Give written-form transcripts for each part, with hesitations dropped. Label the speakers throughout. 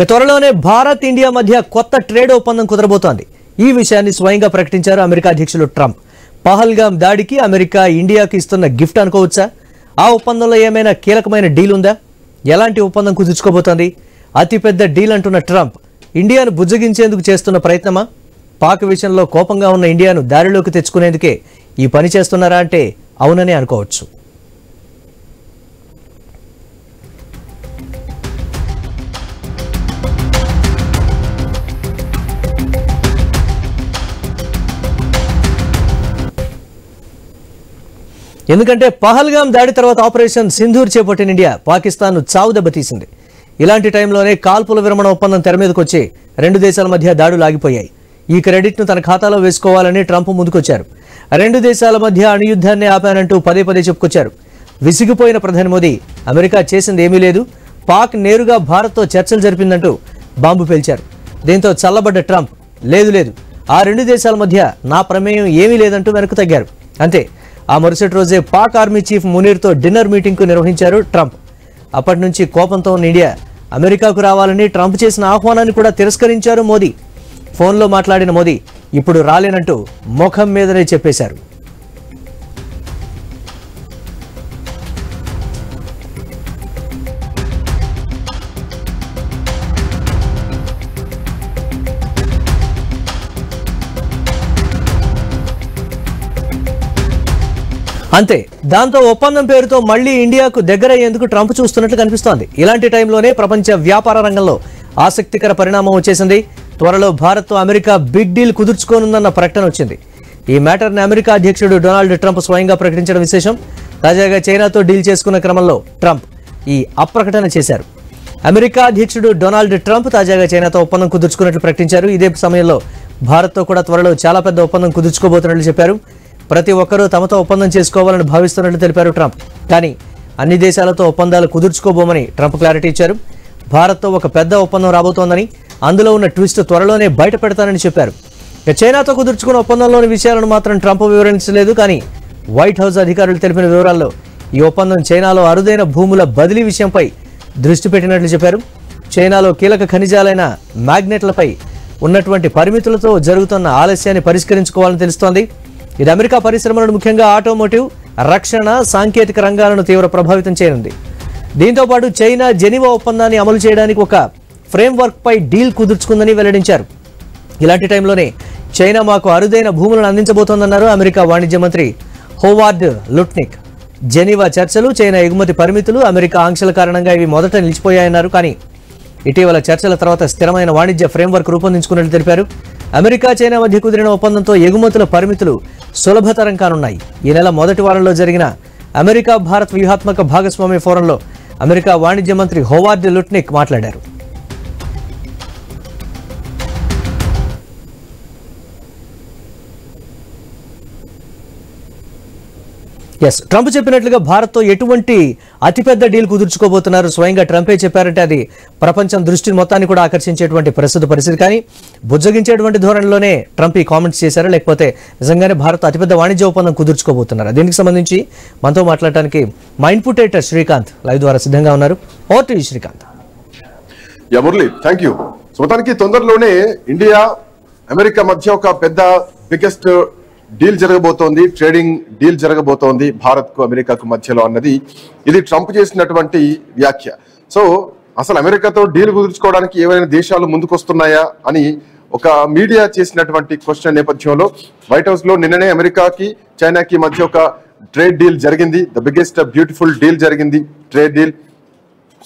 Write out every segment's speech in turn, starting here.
Speaker 1: త్వరలోనే భారత్ ఇండియా మధ్య కొత్త ట్రేడ్ ఒప్పందం కుదరబోతోంది. ఈ విషయాన్ని స్వయంగా ప్రకటించారు అమెరికా అధ్యక్షులు ట్రంప్. పహల్గామ్ దాడికి అమెరికా ఇండియాకి ఇస్తున్న గిఫ్ట్ అనుకోవచ్చా? ఆ ఒప్పందంలో ఏమైనా కీలకమైన డీల్ ఉందా? ఎలాంటి ఒప్పందం కుదుర్చుకోబోతోంది? అతిపెద్ద డీల్ అంటున్న ట్రంప్ ఇండియాను బుజ్జగించేందుకు చేస్తున్న ప్రయత్నమా? పాక్ విషయంలో కోపంగా ఉన్న ఇండియాను దారిలోకి తెచ్చుకునేందుకే ఈ పని చేస్తున్నారా అంటే అవుననే అనుకోవచ్చు. ఎందుకంటే పహల్గామ్ దాడి తర్వాత ఆపరేషన్ సింధూర్ చేపట్టిన ఇండియా పాకిస్తాన్ను చావు దెబ్బతీసింది. ఇలాంటి టైంలోనే కాల్పుల విరమణ ఒప్పందం తెర మీదకు వచ్చి రెండు దేశాల మధ్య దాడులు ఆగిపోయాయి. ఈ క్రెడిట్ను తన ఖాతాలో వేసుకోవాలని ట్రంప్ ముందుకొచ్చారు. రెండు దేశాల మధ్య అణుయుద్ధాన్ని ఆపానంటూ పదే పదే చెప్పుకొచ్చారు. విసిగిపోయిన ప్రధాని మోదీ అమెరికా చేసింది ఏమీ లేదు, పాక్ నేరుగా భారత్తో చర్చలు జరిపిందంటూ బాంబు పేల్చారు. దీంతో చల్లబడ్డ ట్రంప్ లేదు ఆ రెండు దేశాల మధ్య నా ప్రమేయం ఏమీ లేదంటూ వెనక్కు తగ్గారు. అంతే, ఆ మరుసటి రోజే పాక్ ఆర్మీ చీఫ్ మునీర్తో డిన్నర్ మీటింగ్కు నిర్వహించారు ట్రంప్. అప్పటి నుంచి కోపంతో ఉన్న ఇండియా అమెరికాకు రావాలని ట్రంప్ చేసిన ఆహ్వానాన్ని కూడా తిరస్కరించారు మోదీ. ఫోన్లో మాట్లాడిన మోదీ ఇప్పుడు రాలేనంటూ ముఖం మీదనే చెప్పేశారు. అంతే, దాంతో ఒప్పందం పేరుతో మళ్లీ ఇండియాకు దగ్గరయ్యేందుకు ట్రంప్ చూస్తున్నట్లు కనిపిస్తోంది. ఇలాంటి టైంలోనే ప్రపంచ వ్యాపార రంగంలో ఆసక్తికర పరిణామం వచ్చేసింది. త్వరలో భారత్తో అమెరికా బిగ్ డీల్ కుదుర్చుకోనుందన్న ప్రకటన వచ్చింది. ఈ మ్యాటర్ని అమెరికా అధ్యక్షుడు డొనాల్డ్ ట్రంప్ స్వయంగా ప్రకటించడం విశేషం. తాజాగా చైనాతో డీల్ చేసుకున్న క్రమంలో ట్రంప్ ఈ అప్రకటన చేశారు. అమెరికా అధ్యక్షుడు డొనాల్డ్ ట్రంప్ తాజాగా చైనాతో ఒప్పందం కుదుర్చుకున్నట్లు ప్రకటించారు. ఇదే సమయంలో భారత్తో కూడా త్వరలో చాలా పెద్ద ఒప్పందం కుదుర్చుకోబోతున్నట్లు చెప్పారు. ప్రతి ఒక్కరూ తమతో ఒప్పందం చేసుకోవాలని భావిస్తున్నట్లు తెలిపారు ట్రంప్. కానీ అన్ని దేశాలతో ఒప్పందాలు కుదుర్చుకోబోమని ట్రంప్ క్లారిటీ ఇచ్చారు. భారత్తో ఒక పెద్ద ఒప్పందం రాబోతోందని, అందులో ఉన్న ట్విస్ట్ త్వరలోనే బయట పెడతానని చెప్పారు. చైనాతో కుదుర్చుకున్న ఒప్పందంలోని విషయాలను మాత్రం ట్రంప్ వివరించలేదు. కానీ వైట్ హౌస్ అధికారులు తెలిపిన వివరాల్లో ఈ ఒప్పందం చైనాలో అరుదైన భూముల బదిలీ విషయంపై దృష్టి పెట్టినట్లు చెప్పారు. చైనాలో కీలక ఖనిజాలైన మ్యాగ్నెట్లపై ఉన్నటువంటి పరిమితులతో జరుగుతున్న ఆలస్యాన్ని పరిష్కరించుకోవాలని తెలుస్తోంది. ఇది అమెరికా పరిశ్రమలను ముఖ్యంగా ఆటోమోటివ్, రక్షణ, సాంకేతిక రంగాలను తీవ్ర ప్రభావితం చేయనుంది. దీంతోపాటు చైనా జెనీవా ఒప్పందాన్ని అమలు చేయడానికి ఒక ఫ్రేమ్వర్క్ పై డీల్ కుదుర్చుకుందని వెల్లడించారు. ఇలాంటి టైంలోనే చైనా మాకు అరుదైన భూములను అందించబోతోందన్నారు అమెరికా వాణిజ్య మంత్రి హోవార్డ్ లుట్నిక్. జెనీవా చర్చలు, చైనా ఎగుమతి పరిమితులు, అమెరికా ఆంక్షల కారణంగా ఇవి మొదట నిలిచిపోయాయన్నారు. కానీ ఇటీవల చర్చల తర్వాత స్థిరమైన వాణిజ్య ఫ్రేమ్వర్క్ రూపొందించుకున్నట్లు తెలిపారు. అమెరికా చైనా మధ్య కుదిరిన ఒప్పందంతో ఎగుమతుల పరిమితులు సులభతరం కానున్నాయి. ఈ నెల మొదటి వారంలో జరిగిన అమెరికా భారత్ వ్యూహాత్మక భాగస్వామ్య ఫోరంలో అమెరికా వాణిజ్య మంత్రి హోవార్డ్ లుట్నిక్ మాట్లాడారు. ట్రంప్ చెప్పినట్లుగా భారత్తో ఎటువంటి అతిపెద్ద డీల్ కుదుర్చుకోబోతున్నారు స్వయంగా ట్రంపే చెప్పారంటే అది ప్రపంచం దృష్టిని మొత్తాన్ని కూడా ఆకర్షించేటువంటి ప్రస్తుత పరిస్థితి. కానీ బుజ్జగించేటువంటి ధోరణిలోనే ట్రంప్ ఈ కామెంట్స్ చేశారా, లేకపోతే నిజంగానే భారత్ అతిపెద్ద వాణిజ్య ఒప్పందం కుదుర్చుకోబోతున్నారా? దీనికి సంబంధించి మనతో మాట్లాడటానికి మా ఇన్పుట్ ఎడిటర్ శ్రీకాంత్ లైవ్ ద్వారా సిద్ధంగా ఉన్నారు. Over to you Srikanth.
Speaker 2: Murali, thank you. మొత్తానికి తొందరలోనే ఇండియా అమెరికా మధ్య ఒక పెద్ద బిగ్గెస్ట్ డీల్ జరగబోతోంది, ట్రేడింగ్ డీల్ జరగబోతోంది భారత్ కు అమెరికాకు మధ్యలో అన్నది ఇది ట్రంప్ చేసినటువంటి వ్యాఖ్య. సో అసలు అమెరికాతో డీల్ కుదుర్చుకోవడానికి ఏవైనా దేశాలు ముందుకొస్తున్నాయా అని ఒక మీడియా చేసినటువంటి క్వశ్చన్ నేపథ్యంలో వైట్ హౌస్ లో నిన్ననే అమెరికాకి చైనాకి మధ్య ఒక ట్రేడ్ డీల్ జరిగింది. ద బిగ్గెస్ట్ బ్యూటిఫుల్ డీల్ జరిగింది, ట్రేడ్ డీల్.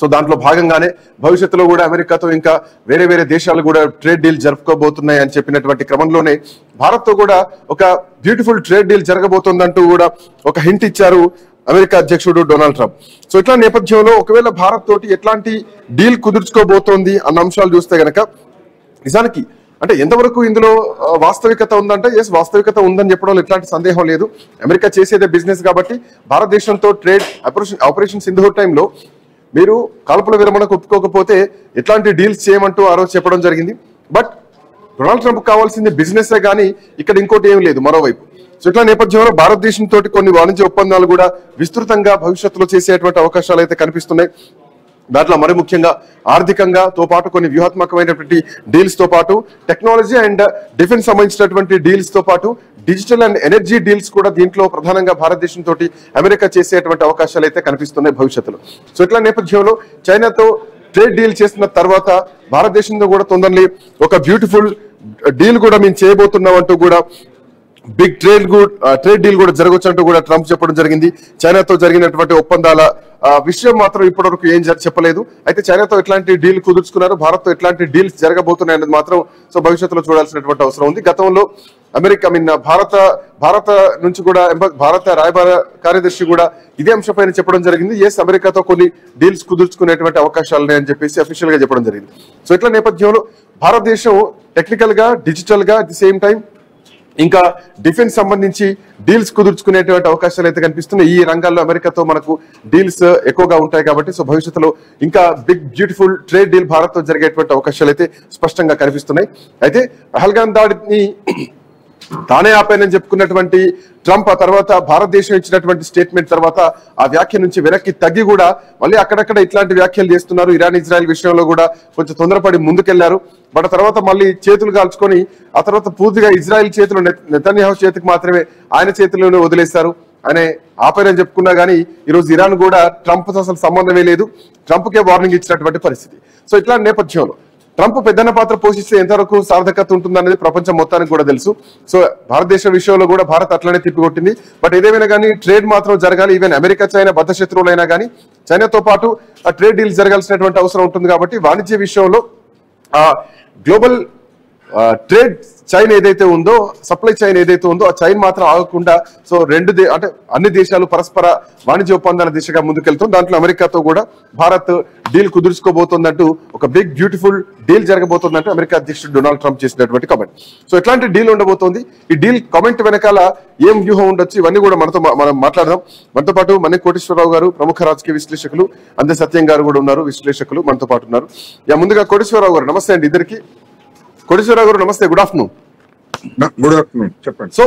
Speaker 2: సో దాంట్లో భాగంగానే భవిష్యత్తులో కూడా అమెరికాతో ఇంకా వేరే వేరే దేశాలు కూడా ట్రేడ్ డీల్ జరుపుకోబోతున్నాయి అని చెప్పినటువంటి క్రమంలోనే భారత్ తో కూడా ఒక బ్యూటిఫుల్ ట్రేడ్ డీల్ జరగబోతోందంటూ కూడా ఒక హింట్ ఇచ్చారు అమెరికా అధ్యక్షుడు డొనాల్డ్ ట్రంప్. సో ఇట్లా నేపథ్యంలో ఒకవేళ భారత్ తోటి ఎట్లాంటి డీల్ కుదుర్చుకోబోతోంది అన్న అంశాలు చూస్తే గనక నిజానికి అంటే ఎంతవరకు ఇందులో వాస్తవికత ఉందంటే వాస్తవికత ఉందని చెప్పడంలో ఎట్లాంటి సందేహం లేదు. అమెరికా చేసేదే బిజినెస్ కాబట్టి భారతదేశంతో ట్రేడ్ ఆపరేషన్ సింధూర్ టైంలో మీరు కాల్పుల విరమణకు ఒప్పుకోకపోతే ఎట్లాంటి డీల్స్ చేయమంటూ ఆ రోజు చెప్పడం జరిగింది. బట్ డొనాల్డ్ ట్రంప్ కావాల్సింది బిజినెస్ కానీ ఇక్కడ ఇంకోటి ఏం లేదు మరోవైపు. సో ఇట్లా నేపథ్యంలో భారతదేశంతో కొన్ని వాణిజ్య ఒప్పందాలు కూడా విస్తృతంగా భవిష్యత్తులో చేసేటువంటి అవకాశాలు అయితే కనిపిస్తున్నాయి. దాంట్లో మరి ముఖ్యంగా ఆర్థికంగా తో పాటు కొన్ని వ్యూహాత్మకమైనటువంటి డీల్స్ తో పాటు టెక్నాలజీ అండ్ డిఫెన్స్ సంబంధించినటువంటి డీల్స్ తో పాటు డిజిటల్ అండ్ ఎనర్జీ డీల్స్ కూడా దీంట్లో ప్రధానంగా భారతదేశం తోటి అమెరికా చేసేటువంటి అవకాశాలు అయితే కనిపిస్తున్నాయి భవిష్యత్తులో. సో ఇట్లా నేపథ్యంలో చైనాతో ట్రేడ్ డీల్ చేసిన తర్వాత భారతదేశంతో కూడా తొందరలో ఒక బ్యూటిఫుల్ డీల్ కూడా మేము చేయబోతున్నాం అంటూ కూడా బిగ్ ట్రేడ్ డీల్ కూడా జరగవచ్చు అంటూ కూడా ట్రంప్ చెప్పడం జరిగింది. చైనాతో జరిగినటువంటి ఒప్పందాల విషయం మాత్రం ఇప్పటివరకు ఏం చెప్పలేదు. అయితే చైనాతో ఎట్లాంటి డీల్ కుదుర్చుకున్నారు, భారత్ తో ఎట్లాంటి డీల్స్ జరగబోతున్నాయి అనేది మాత్రం సో భవిష్యత్తులో చూడాల్సినటువంటి అవసరం ఉంది. గతంలో అమెరికా భారత నుంచి కూడా భారత రాయబార కార్యదర్శి కూడా ఇదే అంశంపైన చెప్పడం జరిగింది. అమెరికాతో కొన్ని డీల్స్ కుదుర్చుకునేటువంటి అవకాశాలు ఉన్నాయని చెప్పేసి అఫీషియల్ గా చెప్పడం జరిగింది. సో ఇట్లా నేపథ్యంలో భారతదేశం టెక్నికల్ గా, డిజిటల్ గా, అట్ ది సేమ్ టైం ఇంకా డిఫెన్స్ సంబంధించి డీల్స్ కుదుర్చుకునేటువంటి అవకాశాలు అయితే కనిపిస్తున్నాయి. ఈ రంగాల్లో అమెరికాతో మనకు డీల్స్ ఎక్కువగా ఉంటాయి కాబట్టి సో భవిష్యత్తులో ఇంకా big beautiful trade deal Bharat తో జరిగేటువంటి అవకాశాలు అయితే స్పష్టంగా కనిపిస్తున్నాయి. అయితే పహల్గామ్ దాడిని తానే ఆపానని చెప్పుకున్నటువంటి ట్రంప్ ఆ తర్వాత భారతదేశం ఇచ్చినటువంటి స్టేట్మెంట్ తర్వాత ఆ వ్యాఖ్య నుంచి వెనక్కి తగ్గి కూడా మళ్ళీ అక్కడక్కడ ఇట్లాంటి వ్యాఖ్యలు చేస్తున్నారు. ఇరాన్ ఇజ్రాయెల్ విషయంలో కూడా కొంచెం తొందరపడి ముందుకెళ్లారు. బట్ తర్వాత మళ్ళీ చేతులు కాల్చుకొని ఆ తర్వాత పూర్తిగా ఇజ్రాయెల్ చేతులు నెతన్యాహు చేతికి మాత్రమే ఆయన చేతుల్లోనే వదిలేస్తారు. ఆయన ఆపారని చెప్పుకున్నా గానీ ఈరోజు ఇరాన్ కూడా ట్రంప్ అసలు సంబంధమే లేదు, ట్రంప్కే వార్నింగ్ ఇచ్చినటువంటి పరిస్థితి. సో ఇట్లా నేపథ్యంలో ట్రంప్ పెద్దన్న పాత్ర పోషిస్తే ఎంతవరకు సార్థకత ఉంటుందనేది ప్రపంచం మొత్తానికి కూడా తెలుసు. సో భారతదేశ విషయంలో కూడా భారత్ అట్లనే తిప్పికొట్టింది. బట్ ఏదేమైనా కానీ ట్రేడ్ మాత్రం జరగాలి. ఈవెన్ అమెరికా చైనా బద్ధ శత్రువులైనా కానీ చైనాతో పాటు ఆ ట్రేడ్ డీల్స్ జరగాల్సినటువంటి అవసరం ఉంటుంది. కాబట్టి వాణిజ్య విషయంలో గ్లోబల్ ట్రేడ్ చైన్ ఏదైతే ఉందో, సప్లై చైన్ ఏదైతే ఉందో ఆ చైన్ మాత్రం ఆగకుండా సో అంటే అన్ని దేశాలు పరస్పర వాణిజ్య ఒప్పందాల దిశగా ముందుకెళ్తుంది. దాంట్లో అమెరికాతో కూడా భారత్ డీల్ కుదుర్చుకోబోతోందంటూ ఒక బిగ్ బ్యూటిఫుల్ డీల్ జరగబోతోందంటూ అమెరికా అధ్యక్షుడు డొనాల్డ్ ట్రంప్ చేసినటువంటి కామెంట్. సో ఎట్లాంటి డీల్ ఉండబోతోంది, ఈ డీల్ కామెంట్ వెనకాల ఏం వ్యూహం ఉండొచ్చు, ఇవన్నీ కూడా మనం మాట్లాడదాం. మనతో పాటు మనే కోటేశ్వరరావు గారు ప్రముఖ రాజకీయ విశ్లేషకులు, అందే సత్యం గారు కూడా ఉన్నారు, విశ్లేషకులు మనతో పాటు ఉన్నారు. ముందుగా కోటేశ్వరరావు గారు నమస్తే అండి ఇద్దరికి. కోటేశ్వరరావు గారు నమస్తే, గుడ్ ఆఫ్టర్నూన్.
Speaker 3: గుడ్ ఆఫ్టర్నూన్, చెప్పండి.
Speaker 2: సో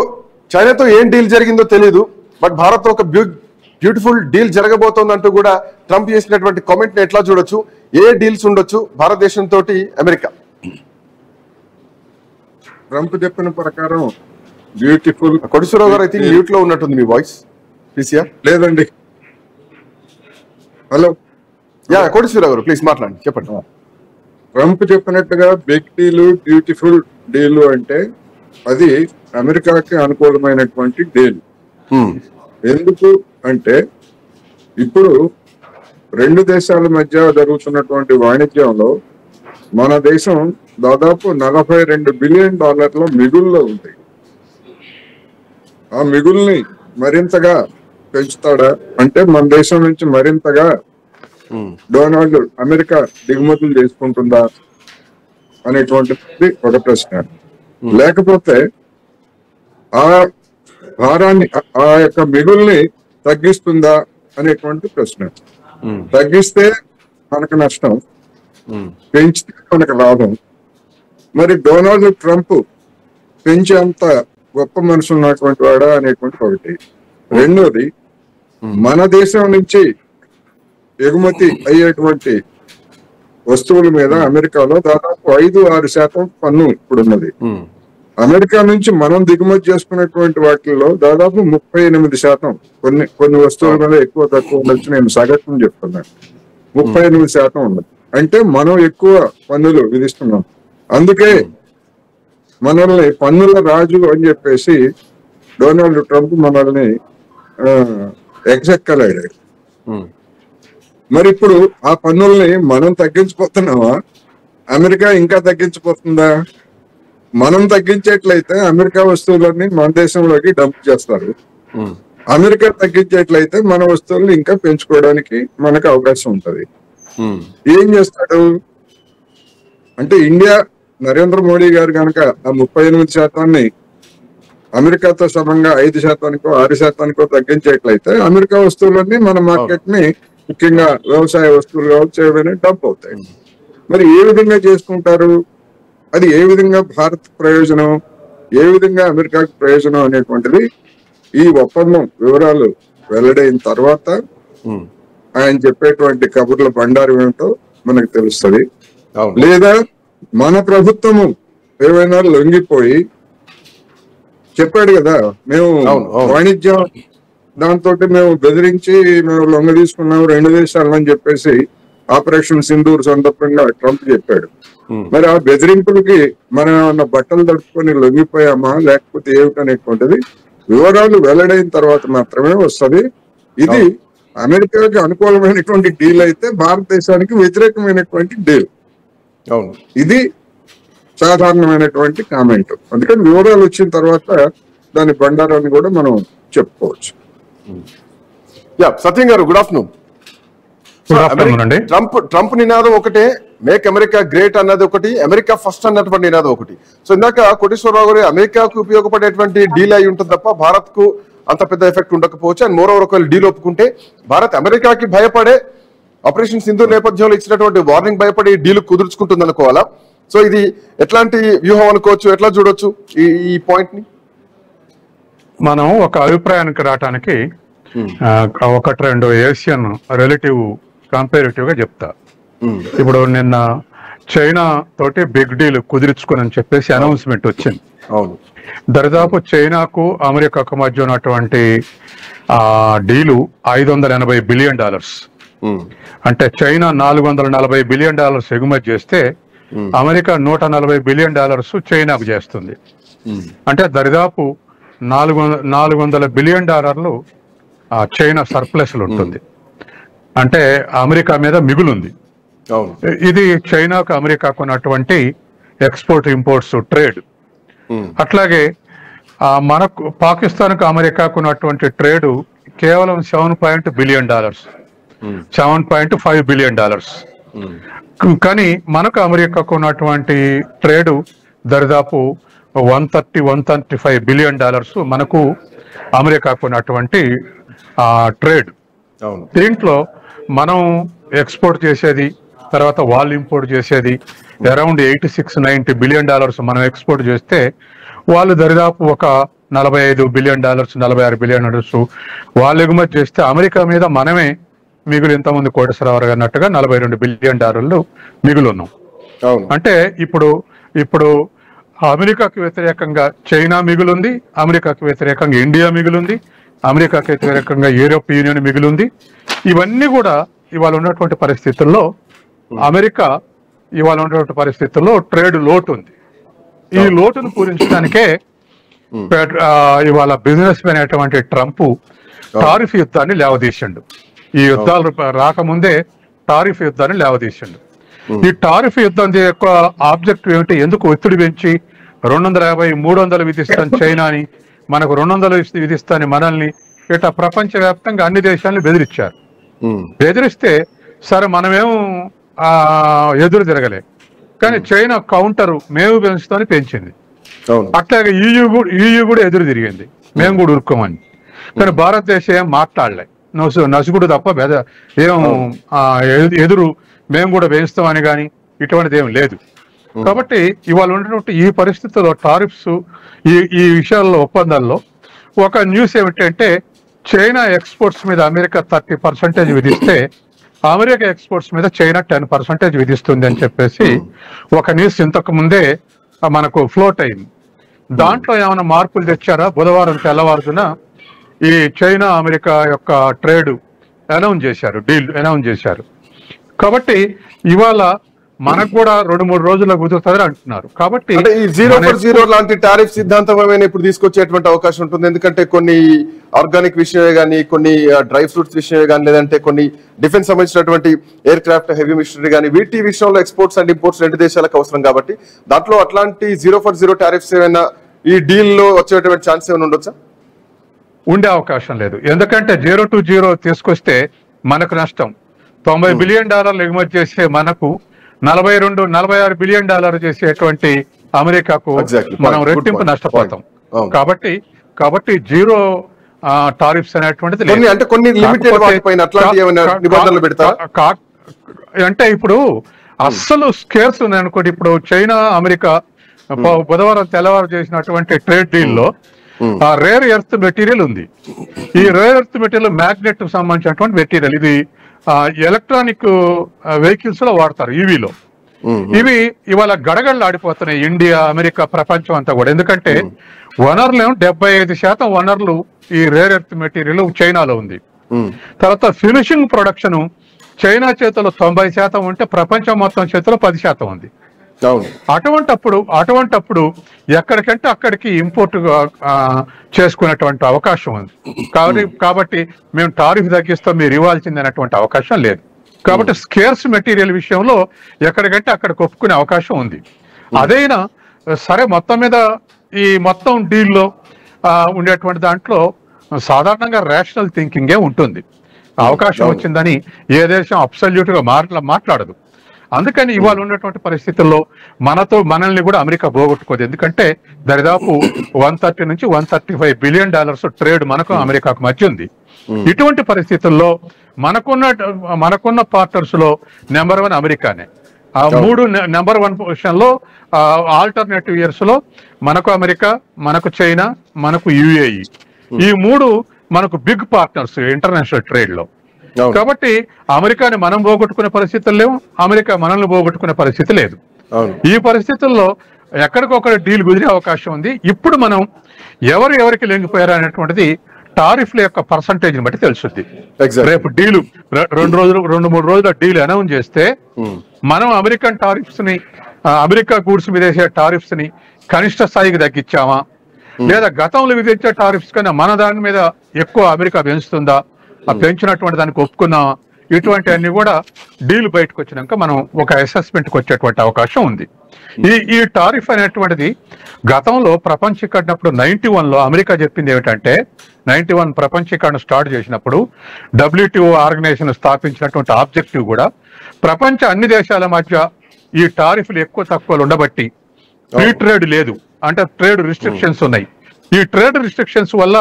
Speaker 2: చైనాతో ఏం డీల్ జరిగిందో తెలియదు, బట్ భారత్ ఒక బ్యూటిఫుల్ డీల్ జరగబోతోందంటూ కూడా ట్రంప్ చేసినటువంటి కామెంట్ ని ఎట్లా చూడొచ్చు, ఏ డీల్స్ ఉండొచ్చు భారతదేశంతో అమెరికా?
Speaker 3: ట్రంప్ చెప్పిన ప్రకారం బ్యూటిఫుల్.
Speaker 2: కోటేశ్వరరావు గారు అయితే మ్యూట్ లో ఉన్నట్టుంది మీ వాయిస్. పీసీఆర్
Speaker 3: లేదండి. హలో,
Speaker 2: యా కోటేశ్వరరావు గారు ప్లీజ్ మాట్లాడండి, చెప్పండి.
Speaker 3: ట్రంప్ చెప్పినట్టుగా బిగ్ డీలు, బ్యూటిఫుల్ డీలు అంటే అది అమెరికాకి అనుకూలమైనటువంటి డీల్. ఎందుకు అంటే ఇప్పుడు రెండు దేశాల మధ్య జరుగుతున్నటువంటి వాణిజ్యంలో మన దేశం దాదాపు $42 బిలియన్ మిగుల్లో ఉంది. ఆ మిగుల్ని మరింతగా పెంచుతాడా అంటే మన దేశం నుంచి మరింతగా డొనాల్డ్ అమెరికా దిగుమతులు చేసుకుంటుందా అనేటువంటిది ఒక ప్రశ్న. లేకపోతే ఆ భారాన్ని, ఆ యొక్క మిగుల్ని తగ్గిస్తుందా అనేటువంటి ప్రశ్న. తగ్గిస్తే మనకు నష్టం, పెంచితే మనకు లాభం. మరి డొనాల్డ్ ట్రంప్ పెంచేంత గొప్ప మనసు ఉన్నటువంటి వాడా అనేటువంటి ఒకటి. రెండోది, మన దేశం నుంచి ఎగుమతి అయ్యేటువంటి వస్తువుల మీద అమెరికాలో దాదాపు 5-6% పన్ను ఇప్పుడున్నది. అమెరికా నుంచి మనం దిగుమతి చేసుకున్నటువంటి వాటిల్లో దాదాపు 38%, కొన్ని వస్తువుల మీద ఎక్కువ తక్కువ ఉండొచ్చు, నేను సగటును చెప్తున్నాను, 38% ఉన్నది. అంటే మనం ఎక్కువ పన్నులు విధిస్తున్నాం. అందుకే మనల్ని పన్నుల రాజు అని చెప్పేసి డొనాల్డ్ ట్రంప్ మనల్ని ఎగ్జెక్కలేడు. మరి ఇప్పుడు ఆ పన్నుల్ని మనం తగ్గించిపోతున్నావా, అమెరికా ఇంకా తగ్గించిపోతుందా? మనం తగ్గించేట్లయితే అమెరికా వస్తువులన్నీ మన దేశంలోకి డంప్ చేస్తారు. అమెరికా తగ్గించేట్లయితే మన వస్తువుల్ని ఇంకా పెంచుకోవడానికి మనకు అవకాశం ఉంటది. ఏం చేస్తాడు అంటే ఇండియా, నరేంద్ర మోడీ గారు కనుక ఆ 38% అమెరికాతో సమంగా 5%కో 6%కో తగ్గించేట్లయితే అమెరికా వస్తువులన్నీ మన మార్కెట్ ని, ముఖ్యంగా వ్యవసాయ వస్తువులు కావచ్చు, ఏవైనా డంప్ అవుతాయి. మరి ఏ విధంగా చేసుకుంటారు, అది ఏ విధంగా భారత్ ప్రయోజనం, ఏ విధంగా అమెరికాకి ప్రయోజనం అనేటువంటిది ఈ ఒప్పందం వివరాలు వెల్లడైన తర్వాత ఆయన చెప్పేటువంటి కబుర్ల బండారం ఏమిటో మనకు తెలుస్తుంది.
Speaker 2: అవును.
Speaker 3: లేదా మన ప్రభుత్వము ఏమైనా లొంగిపోయి చెప్పాడు కదా, మేము వాణిజ్యం దాంతో మేము బెదిరించి మేము లొంగ తీసుకున్నాం 2 దేశాలని చెప్పేసి ఆపరేషన్ సింధూర్ సందర్భంగా ట్రంప్ చెప్పాడు. మరి ఆ బెదిరింపులకి మనం ఏమన్నా బట్టలు తడుపుకొని లొంగిపోయామా లేకపోతే ఏమిటనేటువంటిది వివరాలు వెల్లడైన తర్వాత మాత్రమే వస్తుంది. ఇది అమెరికాకి అనుకూలమైనటువంటి డీల్ అయితే భారతదేశానికి వ్యతిరేకమైనటువంటి డీల్.
Speaker 2: అవును,
Speaker 3: ఇది సాధారణమైనటువంటి కామెంట్. అందుకని వివరాలు వచ్చిన తర్వాత దాని బండారాన్ని కూడా మనం చెప్పుకోవచ్చు.
Speaker 2: సత్యం గారు, గుడ్ ఆఫ్టర్నూన్. ట్రంప్ నినాదం ఒకటే, మేక్ అమెరికా గ్రేట్ అన్నది ఒకటి, అమెరికా ఫస్ట్ అన్నటువంటి నినాదం ఒకటి. సో ఇందాక కోటేశ్వరరావు గారు అమెరికాకు ఉపయోగపడేటువంటి డీల్ అయి ఉంటుంది తప్ప భారత్ కు అంత పెద్ద ఎఫెక్ట్ ఉండకపోవచ్చు. అండ్ మోర్ ఓవర్ ఒకవేళ డీల్ ఒప్పుకుంటే భారత్ అమెరికాకి భయపడే ఆపరేషన్ సింధూర్ నేపథ్యంలో ఇచ్చినటువంటి వార్నింగ్ భయపడి డీల్ కుదుర్చుకుంటుంది అనుకోవాలా? సో ఇది ఎట్లాంటి వ్యూహం అనుకోవచ్చు, ఎట్లా చూడొచ్చు ఈ పాయింట్ ని?
Speaker 4: మనం ఒక అభిప్రాయానికి రావటానికి 1-2 ఏషియన్ రిలేటివ్ కంపారిటివ్ గా చెప్తా. ఇప్పుడు నిన్న చైనా తోటి బిగ్ డీల్ కుదిరించుకుని అని చెప్పేసి అనౌన్స్మెంట్ వచ్చింది.
Speaker 2: అవును,
Speaker 4: దరిదాపు చైనాకు అమెరికాకు మధ్య ఉన్నటువంటి డీలు $580 బిలియన్. అంటే చైనా $440 బిలియన్ ఎగుమతి చేస్తే అమెరికా $140 బిలియన్ చైనాకు చేస్తుంది. అంటే దరిదాపు $400 బిలియన్ చైనా సర్ప్లస్ ఉంటుంది. అంటే అమెరికా మీద మిగులుంది. ఇది చైనాకు అమెరికాకు ఉన్నటువంటి ఎక్స్పోర్ట్ ఇంపోర్ట్స్ ట్రేడ్. అట్లాగే మనకు పాకిస్తాన్కు అమెరికాకు ఉన్నటువంటి ట్రేడ్ కేవలం $7.5 బిలియన్, $7.5 బిలియన్. కానీ మనకు అమెరికాకు ఉన్నటువంటి ట్రేడ్ దరిదాపు $135 బిలియన్ మనకు అమెరికాకు ఉన్నటువంటి ట్రేడ్. దీంట్లో మనం ఎక్స్పోర్ట్ చేసేది, తర్వాత వాళ్ళు ఇంపోర్ట్ చేసేది అరౌండ్ $86-90 బిలియన్ మనం ఎక్స్పోర్ట్ చేస్తే వాళ్ళు దరిదాపు ఒక $45 బిలియన్, $46 బిలియన్ వాళ్ళు ఎగుమతి చేస్తే అమెరికా మీద మనమే మిగులు ఇంతమంది కోటేశ్వరరావు గారు అన్నట్టుగా $42 బిలియన్ మిగులు ఉన్నాం. అంటే ఇప్పుడు అమెరికాకు వ్యతిరేకంగా చైనా మిగులుంది, అమెరికాకు వ్యతిరేకంగా ఇండియా మిగులుంది, అమెరికాకు వ్యతిరేకంగా యూరోప్ యూనియన్ మిగులుంది. ఇవన్నీ కూడా ఇవాళ ఉన్నటువంటి పరిస్థితుల్లో అమెరికా ఇవాళ ఉన్నటువంటి పరిస్థితుల్లో ట్రేడ్ లోటు ఉంది. ఈ లోటును పూరించడానికే ఇవాళ బిజినెస్ మ్యాన్ అయినటువంటి ట్రంప్ టారిఫ్ యుద్ధాన్ని లేవదీసిండు. ఈ యుద్ధాలు రాకముందే టారిఫ్ యుద్ధాన్ని లేవదీసిండు. ఈ టారిఫ్ యుద్ధం యొక్క ఆబ్జెక్టివ్ ఏమిటి? ఎందుకు ఒత్తిడి పెంచి 250-300 విధిస్తాను చైనాని, మనకు 200 విధిస్తాను మనల్ని, ఇట్లా ప్రపంచవ్యాప్తంగా అన్ని దేశాలను బెదిరించారు. బెదిరిస్తే సరే మనమేమో ఎదురు తిరగలే, కానీ చైనా కౌంటర్ మేము పెంచుతామని పెంచింది. అట్లాగే EU కూడా ఎదురు తిరిగింది, మేము కూడా ఉరుక్కోమని. కానీ భారతదేశం ఏం మాట్లాడలే, నసుగుడు తప్ప ఏం ఎదురు మేము కూడా పెంచుతామని కానీ ఇటువంటిది ఏం లేదు. కాబట్టి ఇవాళ ఉన్నటువంటి ఈ పరిస్థితుల్లో టారిఫ్స్ ఈ విషయాల్లో ఒప్పందాల్లో ఒక న్యూస్ ఏమిటంటే చైనా ఎక్స్పోర్ట్స్ మీద అమెరికా 30% విధిస్తే అమెరికా ఎక్స్పోర్ట్స్ మీద చైనా 10% విధిస్తుంది అని చెప్పేసి ఒక న్యూస్ ఇంతకు ముందే మనకు ఫ్లోట్ అయింది. దాంట్లో ఏమైనా మార్పులు తెచ్చారా? బుధవారం తెల్లవారున ఈ చైనా అమెరికా యొక్క ట్రేడ్ అనౌన్స్ చేశారు, డీల్ అనౌన్స్ చేశారు. కాబట్టి ఇవాళ మనకు కూడా 2-3 రోజుల్లో కుదురుతుంది అంటున్నారు. కాబట్టి
Speaker 2: ఈ 0 లాంటి టారిఫ్ సిద్ధాంతం ఏమైనా ఇప్పుడు తీసుకొచ్చేటువంటి అవకాశం ఉంటుంది. ఎందుకంటే కొన్ని ఆర్గానిక్ విషయమే కానీ, కొన్ని డ్రై ఫ్రూట్స్ విషయమే కానీ, లేదంటే కొన్ని డిఫెన్స్ సంబంధించినటువంటి ఎయిర్ క్రాఫ్ట్, హెవీ మిషనరీ కానీ, వీటి విషయంలో ఎక్స్పోర్ట్స్ అండ్ ఇంపోర్ట్స్ 2 దేశాలకు అవసరం. కాబట్టి దాంట్లో అట్లాంటి 0 టారిఫ్స్ ఏమైనా ఈ డీల్ లో వచ్చేటువంటి ఛాన్స్ ఏమైనా ఉండొచ్చా?
Speaker 4: ఉండే అవకాశం లేదు. ఎందుకంటే 0 to 0 తీసుకొస్తే మనకు నష్టం. $90 బిలియన్ ఎగుమతి చేసే మనకు $42-46 బిలియన్ చేసేటువంటి అమెరికాకు మనం రెట్టింపు నష్టపోతాం. కాబట్టి 0 టారిఫ్స్ అనేటువంటిది అంటే ఇప్పుడు అస్సలు స్కేర్స్ ఉన్నాయి అనుకోండి. ఇప్పుడు చైనా అమెరికా బుధవారం తెల్లవారు చేసినటువంటి ట్రేడ్ డీల్ లో రేర్ ఎర్త్ మెటీరియల్ ఉంది. ఈ రేర్ ఎర్త్ మెటీరియల్ మ్యాగ్నెట్ కు సంబంధించినటువంటి మెటీరియల్. ఇది ఎలక్ట్రానిక్ వెహికల్స్ లో వాడతారు, ఈవీలో. ఇవి ఇవాళ గడగడలాడిపోతున్నాయి ఇండియా, అమెరికా, ప్రపంచం అంతా కూడా. ఎందుకంటే వనరులు 75% వనరులు ఈ రేర్ ఎర్త్ మెటీరియల్ చైనాలో ఉంది. తర్వాత ఫినిషింగ్ ప్రొడక్షన్ చైనా చేతిలో 90% ఉంటే ప్రపంచం మొత్తం చేతిలో 10% ఉంది. అటువంటప్పుడు ఎక్కడికంటే అక్కడికి ఇంపోర్ట్ చేసుకునేటువంటి అవకాశం ఉంది. కాబట్టి మేము టారిఫ్ తగ్గిస్తాం, మీరు ఇవ్వాల్సింది అనేటువంటి అవకాశం లేదు. కాబట్టి స్కేర్స్ మెటీరియల్ విషయంలో ఎక్కడికంటే అక్కడికి ఒప్పుకునే అవకాశం ఉంది. అదైనా సరే, మొత్తం మీద ఈ మొత్తం డీల్లో ఉండేటువంటి దాంట్లో సాధారణంగా రేషనల్ థింకింగే ఉంటుంది. అవకాశం వచ్చిందని ఏ దేశం అబ్సల్యూట్ గా మాట్లాడదు. అందుకని ఇవాళ ఉన్నటువంటి పరిస్థితుల్లో మనల్ని కూడా అమెరికా పోగొట్టుకోదు. ఎందుకంటే దరిదాపు $130 నుంచి $135 బిలియన్ ట్రేడ్ మనకు అమెరికాకు మధ్య ఉంది. ఇటువంటి పరిస్థితుల్లో మనకున్న పార్ట్నర్స్ లో నెంబర్ 1 అమెరికానే. ఆ 3 నెంబర్ 1 పొజిషన్ లో ఆల్టర్నేటివ్ ఇయర్స్ లో మనకు అమెరికా, మనకు చైనా, మనకు యుఏఈ, ఈ 3 మనకు బిగ్ పార్ట్నర్స్ ఇంటర్నేషనల్ ట్రేడ్ లో. కాబట్టి అమెరికాని మనం పోగొట్టుకునే పరిస్థితులు లేవు, అమెరికా మనల్ని పోగొట్టుకునే పరిస్థితి లేదు. ఈ పరిస్థితుల్లో ఎక్కడికొక్కడ డీల్ కుదిరే అవకాశం ఉంది. ఇప్పుడు మనం ఎవరికి లొంగిపోయారు అనేటువంటిది టారిఫ్ల యొక్క పర్సంటేజ్ బట్టి తెలుస్తుంది. రేపు డీలు 2-3 రోజుల డీల్ అనౌన్స్ చేస్తే మనం అమెరికన్ టారిఫ్స్ ని, అమెరికా గూడ్స్ మీద వేసే టారిఫ్స్ ని కనిష్ట స్థాయికి తగ్గించామా, లేదా గతంలో విధించే టారిఫ్స్ కన్నా మన దాని మీద ఎక్కువ అమెరికా పెంచుతుందా, ఆ పెంచినటువంటి దానికి ఒప్పుకున్నామా, ఇటువంటి అన్ని కూడా డీల్ బయటకు వచ్చినాక మనం ఒక అసెస్మెంట్కి వచ్చేటువంటి అవకాశం ఉంది. ఈ టారిఫ్ అనేటువంటిది గతంలో ప్రపంచీకరణప్పుడు 91లో అమెరికా చెప్పింది ఏమిటంటే, 91 ప్రపంచీకరణ స్టార్ట్ చేసినప్పుడు WTO ఆర్గనైజేషన్ స్థాపించినటువంటి ఆబ్జెక్టివ్ కూడా ప్రపంచ అన్ని దేశాల మధ్య ఈ టారిఫ్లు ఎక్కువ తక్కువలు ఉండబట్టి ఫ్రీ ట్రేడ్ లేదు, అంటే ట్రేడ్ రిస్ట్రిక్షన్స్ ఉన్నాయి. ఈ ట్రేడ్ రిస్ట్రిక్షన్స్ వల్ల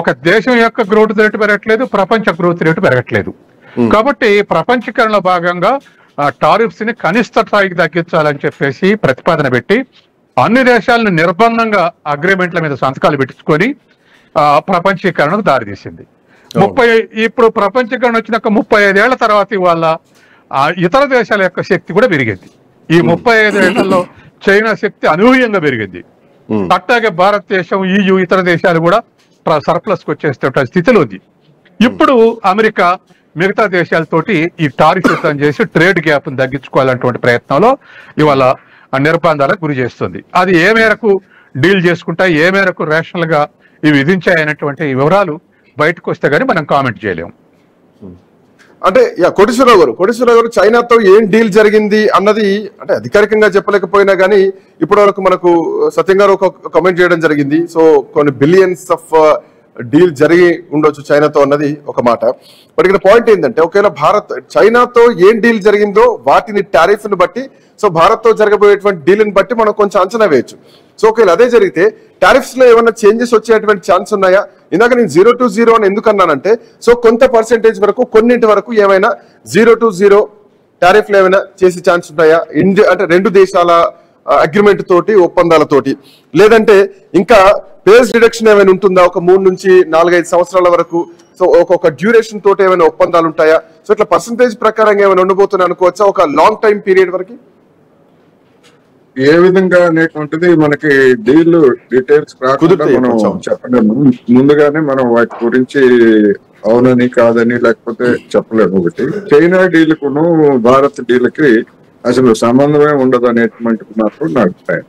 Speaker 4: ఒక దేశం యొక్క గ్రోత్ రేటు పెరగట్లేదు, ప్రపంచ గ్రోత్ రేటు పెరగట్లేదు. కాబట్టి ప్రపంచీకరణలో భాగంగా టారిఫ్స్ ని కనిష్ట స్థాయికి తగ్గించాలని చెప్పేసి ప్రతిపాదన పెట్టి అన్ని దేశాలను నిర్బంధంగా అగ్రిమెంట్ల మీద సంతకాలు పెట్టించుకొని ప్రపంచీకరణకు దారితీసింది. ఇప్పుడు ప్రపంచీకరణ వచ్చినాక 35 ఏళ్ల తర్వాత ఇవాళ ఇతర దేశాల యొక్క శక్తి కూడా పెరిగింది. ఈ 35 ఏళ్లలో చైనా శక్తి అనూహ్యంగా పెరిగింది. అట్లాగే భారతదేశం, EU, ఇతర దేశాలు కూడా సర్ప్లస్ కు వచ్చేసే స్థితిలో ఉంది. ఇప్పుడు అమెరికా మిగతా దేశాలతోటి ఈ టారిఫ్ యుద్ధం చేసి ట్రేడ్ గ్యాప్ ను తగ్గించుకోవాలన్నటువంటి ప్రయత్నంలో ఇవాళ నిర్బంధాలకు గురి చేస్తుంది. అది ఏ మేరకు డీల్ చేసుకుంటాయి, ఏ మేరకు రేషనల్ గా ఇవి విధించాయనేటువంటి వివరాలు బయటకు వస్తే గానీ మనం కామెంట్ చేయలేము.
Speaker 2: అంటే కోటేశ్వరరావు గారు చైనాతో ఏం డీల్ జరిగింది అన్నది అంటే అధికారికంగా చెప్పలేకపోయినా గానీ ఇప్పటి వరకు మనకు సత్యం గారు ఒక కామెంట్ చేయడం జరిగింది. సో కొన్ని బిలియన్స్ ఆఫ్ డీల్ జరిగి ఉండొచ్చు చైనాతో అన్నది ఒక మాట. బట్ ఇక్కడ పాయింట్ ఏంటంటే, ఒకవేళ చైనాతో ఏం డీల్ జరిగిందో వాటిని టారిఫ్ ని బట్టి, సో భారత్ తో జరగబోయేటువంటి డీల్ ని బట్టి మనం కొంచెం అంచనా వేయచ్చు. సో ఒకవేళ అదే జరిగితే టారిఫ్స్ లో ఏమైనా చేంజెస్ వచ్చేటువంటి ఛాన్స్ ఉన్నాయా? ఇందాక నేను 0 to 0 అని ఎందుకు అన్నానంటే, సో కొంత పర్సెంటేజ్ వరకు, కొన్నింటి వరకు ఏమైనా 0 to 0 టారిఫ్లు ఏమైనా చేసే ఛాన్స్ ఉంటాయా? అంటే 2 దేశాల అగ్రిమెంట్ తోటి, ఒప్పందాలతోటి, లేదంటే ఇంకా పేస్ రిడక్షన్ ఏమైనా ఉంటుందా ఒక 3 నుంచి 4-5 సంవత్సరాల వరకు? సో ఒక్కొక్క డ్యూరేషన్ తోటి ఏమైనా ఒప్పందాలు ఉంటాయా? సో ఇట్లా పర్సంటేజ్ ప్రకారంగా ఏమైనా ఉండబోతున్నా అనుకోవచ్చా ఒక లాంగ్ టైం పీరియడ్ వరకు?
Speaker 3: ఏ విధంగా అనేటువంటిది మనకి డీల్ డీటెయిల్స్ రాకుండా మనం చెప్పలేము. ముందుగానే మనం వాటి గురించి అవునని కాదని లేకపోతే చెప్పలేము. ఒకటి చైనా డీల్ కును భారత్ డీల్ కి అసలు సంబంధమే ఉండదు అనేటువంటి నాకు నా అభిప్రాయం.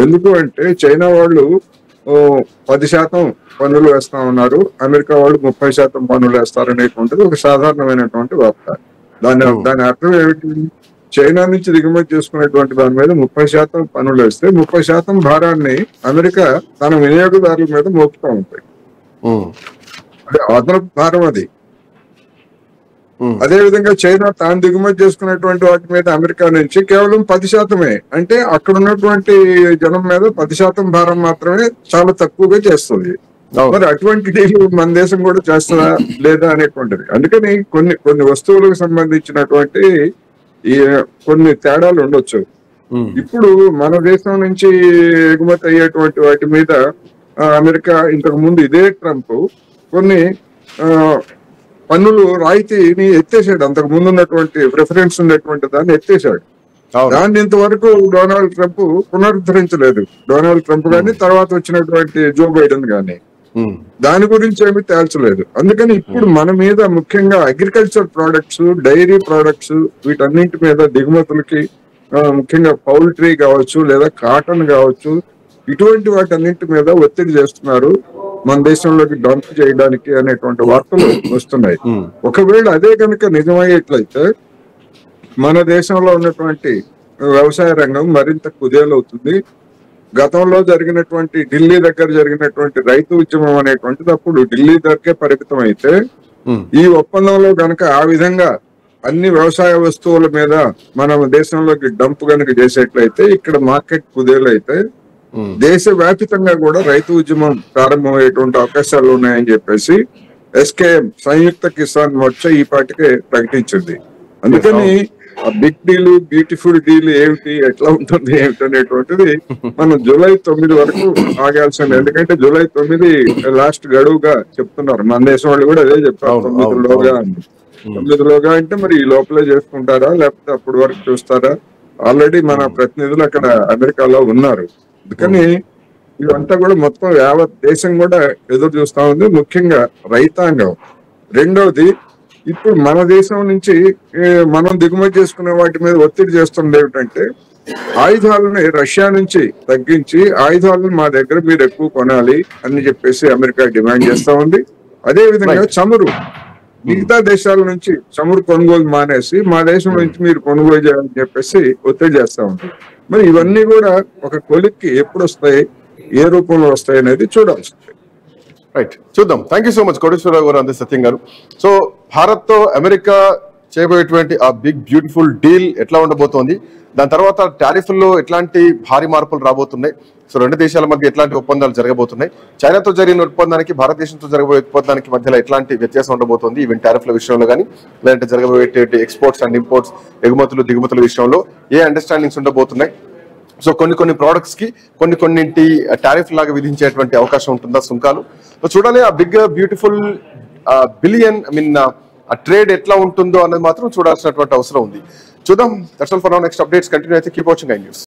Speaker 3: ఎందుకు అంటే చైనా వాళ్ళు 10% పన్నులు వేస్తా ఉన్నారు, అమెరికా వాళ్ళు 30% పన్నులు వేస్తారు అనేటువంటిది ఒక సాధారణమైనటువంటి వార్త. దాని అర్థం ఏమిటి? చైనా నుంచి దిగుమతి చేసుకునేటువంటి దాని మీద 30% పన్నులు వేస్తే 30% భారాన్ని అమెరికా తన వినియోగదారుల మీద మోపుతూ ఉంటాయి. అదనపు భారం అది. అదే విధంగా చైనా తాను దిగుమతి చేసుకునేటువంటి వాటి మీద అమెరికా నుంచి కేవలం 10%, అంటే అక్కడ ఉన్నటువంటి జనం మీద 10% భారం మాత్రమే చాలా తక్కువగా చేస్తుంది. మరి అటువంటి డీల్ మన దేశం కూడా చేస్తుందా లేదా అనేటువంటిది. అందుకని కొన్ని వస్తువులకు సంబంధించినటువంటి ఈ కొన్ని తేడాలు ఉండొచ్చు. ఇప్పుడు మన దేశం నుంచి ఎగుమతి అయ్యేటువంటి వాటి మీద అమెరికా ఇంతకు ముందు ఇదే ట్రంప్ కొన్ని పన్నులు రాయితీని ఎత్తేసాడు. అంతకు ముందు ఉన్నటువంటి ప్రిఫరెన్స్ ఉన్నటువంటి దాన్ని ఎత్తేసాడు. దాన్ని ఇంతవరకు డొనాల్డ్ ట్రంప్ పునరుద్ధరించలేదు. డొనాల్డ్ ట్రంప్ గాని తర్వాత వచ్చినటువంటి జో బైడెన్ గాని దాని గురించి ఏమీ తేల్చలేదు. అందుకని ఇప్పుడు మన మీద ముఖ్యంగా అగ్రికల్చర్ ప్రొడక్ట్స్, డైరీ ప్రొడక్ట్స్ వీటన్నింటి మీద దిగుమతులకి ముఖ్యంగా పౌల్ట్రీ కావచ్చు లేదా కాటన్ కావచ్చు ఇటువంటి వాటన్నింటి మీద ఒత్తిడి చేస్తున్నారు మన దేశంలోకి డంప్ చేయడానికి అనేటువంటి వార్తలు వస్తున్నాయి. ఒకవేళ అదే కనుక నిజమయ్యేట్లయితే మన దేశంలో ఉన్నటువంటి వ్యవసాయ రంగం మరింత కుదేలవుతుంది. గతంలో జరిగినటువంటి ఢిల్లీ దగ్గర జరిగినటువంటి రైతు ఉద్యమం అనేటువంటిది అప్పుడు ఢిల్లీ దగ్గరే పరిమితం అయితే ఈ ఒప్పందంలో గనక ఆ విధంగా అన్ని వ్యవసాయ వస్తువుల మీద మన దేశంలోకి డంప్ గనుక చేసేట్లయితే ఇక్కడ మార్కెట్ కుదేలైతే దేశవ్యాప్తంగా కూడా రైతు ఉద్యమం ప్రారంభమయ్యేటువంటి అవకాశాలు ఉన్నాయని చెప్పేసి ఎస్కేఎం సంయుక్త కిసాన్ మోర్చా ఈ పాటికే ప్రకటించింది. అందుకని ఆ బిగ్ డీల్, బ్యూటిఫుల్ డీల్ ఏమిటి, ఎట్లా ఉంటుంది ఏమిటి అనేటువంటిది మనం జూలై 9 వరకు ఆగాల్సింది. ఎందుకంటే జూలై 9 లాస్ట్ గడువుగా చెప్తున్నారు. మన దేశం వాళ్ళు కూడా అదే చెప్పారు, 9లోగా అంటే మరి ఈ లోపలే చేసుకుంటారా లేకపోతే అప్పటి వరకు చూస్తారా? ఆల్రెడీ మన ప్రతినిధులు అక్కడ అమెరికాలో ఉన్నారు. అందుకని ఇవంతా కూడా మొత్తం యావత్ దేశం కూడా ఎదురు చూస్తా ఉంది, ముఖ్యంగా రైతాంగం. రెండవది, ఇప్పుడు మన దేశం నుంచి మనం దిగుమతి చేసుకునే వాటి మీద ఒత్తిడి చేస్తుంది ఏమిటంటే ఆయుధాలను రష్యా నుంచి తగ్గించి ఆయుధాలను మా దగ్గర మీరు ఎక్కువ కొనాలి అని చెప్పేసి అమెరికా డిమాండ్ చేస్తా ఉంది. అదే విధంగా చమురు మిగతా దేశాల నుంచి చమురు కొనుగోలు మానేసి మా దేశం నుంచి మీరు కొనుగోలు చేయాలని చెప్పేసి ఒత్తిడి చేస్తా ఉంది. మరి ఇవన్నీ కూడా ఒక కొలిక్కి ఎప్పుడు వస్తాయి, ఏ రూపంలో వస్తాయి అనేది చూడాల్సింది.
Speaker 2: రైట్, చూద్దాం. Thank you so much Koteswararao గారు, అంతే సత్యం గారు. సో భారత్ తో అమెరికా చేయబోయేటువంటి ఆ బిగ్ బ్యూటిఫుల్ డీల్ ఎట్లా ఉండబోతోంది, దాని తర్వాత టారిఫ్ల్లో ఎట్లాంటి భారీ మార్పులు రాబోతున్నాయి, సో రెండు దేశాల మధ్య ఎట్లాంటి ఒప్పందాలు జరగబోతున్నాయి, చైనాతో జరిగిన ఒప్పందానికి భారతదేశంతో జరగబోయే ఒప్పందానికి మధ్యలో ఎట్లాంటి వ్యత్యాసం ఉండబోతోంది, ఈవెన్ టారిఫ్ల విషయంలో కానీ లేదంటే జరగబోయే ఎక్స్పోర్ట్స్ అండ్ ఇంపోర్ట్స్, ఎగుమతులు దిగుమతుల విషయంలో ఏ అండర్స్టాండింగ్స్ ఉండబోతున్నాయి. సో కొన్ని ప్రోడక్ట్స్ కి కొన్నింటి టారిఫ్ లాగా విధించేటువంటి అవకాశం ఉంటుందా సుంకాలు. సో చూడాలి ఆ బిగ్ బ్యూటిఫుల్ బిలియన్ ఆ ట్రేడ్ ఎట్లా ఉంటుందో అన్నది మాత్రం చూడాల్సినటువంటి అవసరం ఉంది. చూద్దాం. That's all for now. Next updates continue అయితే కీప్ వాచింగ్ ఐ న్యూస్.